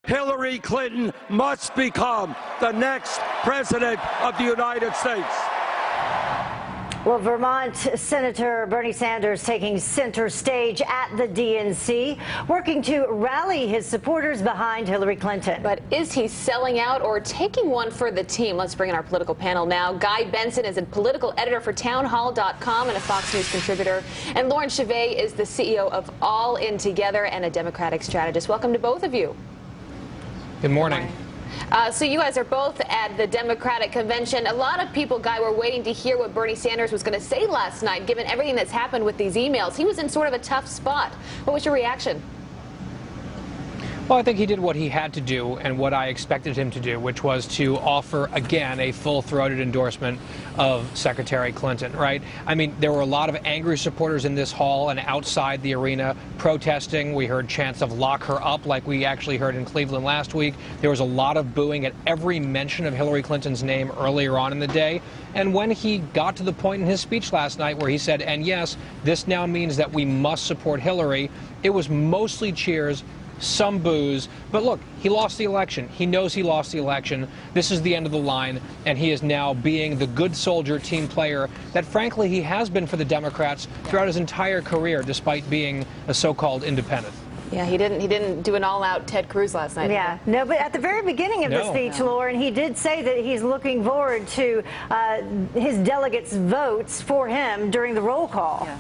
Hillary Clinton must become the next president of the United States. Well, Vermont Senator Bernie Sanders taking center stage at the DNC, working to rally his supporters behind Hillary Clinton. But is he selling out or taking one for the team? Let's bring in our political panel now. Guy Benson is a political editor for townhall.com and a Fox News contributor. And Leader-Chivee is the CEO of All In Together and a Democratic strategist. Welcome to both of you. Good morning. So you guys are both at the Democratic convention. A lot of people, Guy, were waiting to hear what Bernie Sanders was going to say last night, given everything that's happened with these emails. He was in sort of a tough spot. What was your reaction? Well, I think he did what he had to do and what I expected him to do, which was to offer, again, a full-throated endorsement of Secretary Clinton, right? I mean, there were a lot of angry supporters in this hall and outside the arena protesting. We heard chants of lock her up like we actually heard in Cleveland last week. There was a lot of booing at every mention of Hillary Clinton's name earlier on in the day. And when he got to the point in his speech last night where he said, and yes, this now means that we must support Hillary, it was mostly cheers, some boos, but look, he lost the election. He knows he lost the election. This is the end of the line, and he is now being the good soldier team player that, frankly, he has been for the Democrats throughout his entire career, despite being a so-called independent. Yeah, he didn't do an all-out Ted Cruz last night. Yeah, no, but at the very beginning of the speech, Lauren, he did say that he's looking forward to his delegates' votes for him during the roll call. Yeah.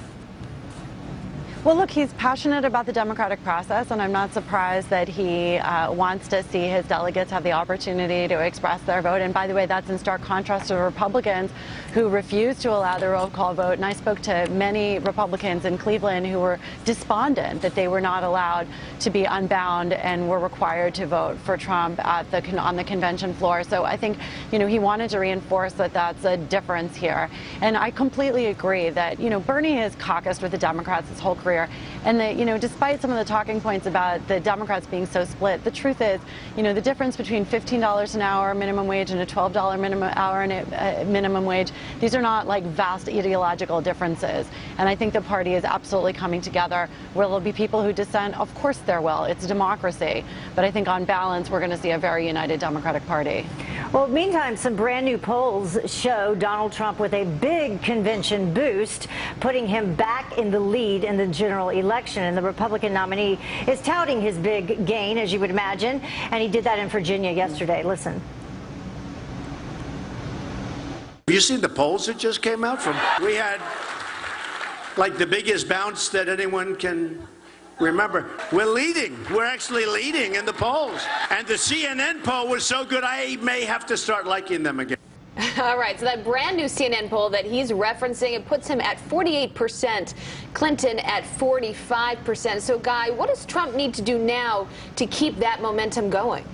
Well, look, he's passionate about the democratic process, and I'm not surprised that he wants to see his delegates have the opportunity to express their vote. And by the way, that's in stark contrast to Republicans who refused to allow the roll call vote. And I spoke to many Republicans in Cleveland who were despondent that they were not allowed to be unbound and were required to vote for Trump at on the convention floor. So I think, you know, he wanted to reinforce that that's a difference here. And I completely agree that, you know, Bernie has caucused with the Democrats his whole career. And that, you know, despite some of the talking points about the Democrats being so split, the truth is, you know, the difference between $15 an hour minimum wage and a $12 minimum wage, these are not like vast ideological differences. And I think the party is absolutely coming together. Will there be people who dissent? Of course there will. It's democracy. But I think on balance, we're going to see a very united Democratic Party. Well, meantime, some brand new polls show Donald Trump with a big convention boost, putting him back in the lead in the general election. And the Republican nominee is touting his big gain, as you would imagine. And he did that in Virginia yesterday. Listen. Have you seen the polls that just came out from? We had like the biggest bounce that anyone can remember. We're leading. We're actually leading in the polls. And the CNN poll was so good, I may have to start liking them again. All right, so that brand new CNN poll that he's referencing, it puts him at 48%, Clinton at 45%. So, Guy, what does Trump need to do now to keep that momentum going?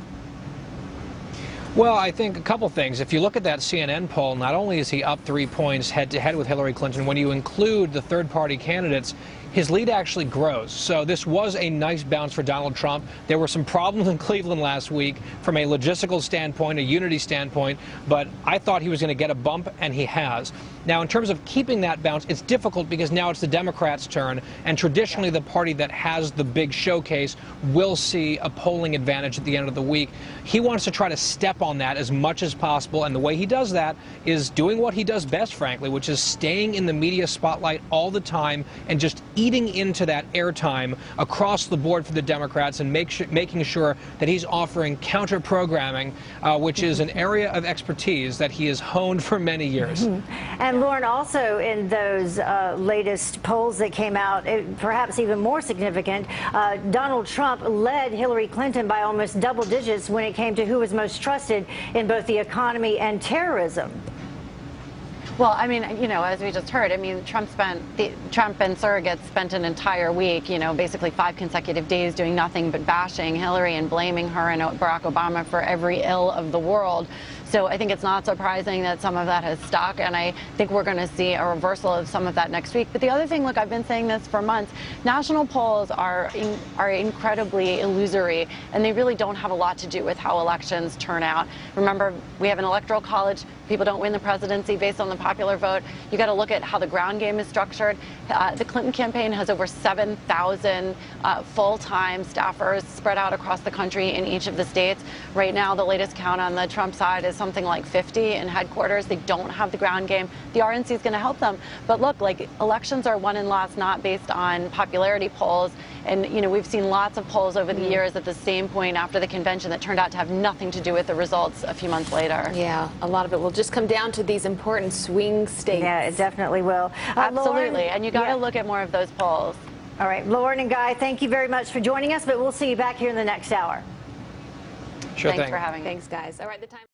Well, I think a couple things. If you look at that CNN poll, not only is he up 3 points head-to-head with Hillary Clinton, when you include the third-party candidates, his lead actually grows. So this was a nice bounce for Donald Trump. There were some problems in Cleveland last week from a logistical standpoint, a unity standpoint, but I thought he was going to get a bump, and he has. Now, in terms of keeping that bounce, it's difficult because now it's the Democrats' turn, and traditionally the party that has the big showcase will see a polling advantage at the end of the week. He wants to try to step on that as much as possible, and the way he does that is doing what he does best, frankly, which is staying in the media spotlight all the time and just eating into that airtime across the board for the Democrats and making sure that he's offering counter-programming, which is an area of expertise that he has honed for many years. And Lauren, also in those latest polls that came out, perhaps even more significant, Donald Trump led Hillary Clinton by almost double digits when it came to who was most trusted in both the economy and terrorism. Well, I mean, you know, as we just heard, I mean, Trump and surrogates spent an entire week, you know, basically 5 consecutive days doing nothing but bashing Hillary and blaming her and Barack Obama for every ill of the world. So I think it's not surprising that some of that has stuck, and I think we're going to see a reversal of some of that next week. But the other thing, look, I've been saying this for months, national polls are incredibly illusory, and they really don't have a lot to do with how elections turn out. Remember, we have an electoral college. People don't win the presidency based on the popular vote. You got to look at how the ground game is structured. The Clinton campaign has over 7,000 full-time staffers spread out across the country in each of the states. Right now, the latest count on the Trump side is something like 50 in headquarters. They don't have the ground game. The RNC is going to help them. But look, like, elections are won and lost not based on popularity polls. And, you know, we've seen lots of polls over the years at the same point after the convention that turned out to have nothing to do with the results a few months later. Yeah, a lot of it will just come down to these important swing states. Yeah, it definitely will. Absolutely. Lauren, And you got to look at more of those polls. All right, Lauren and Guy, thank you very much for joining us, but we'll see you back here in the next hour. Sure Thanks thing. for having me. Thanks, guys. All right, the time.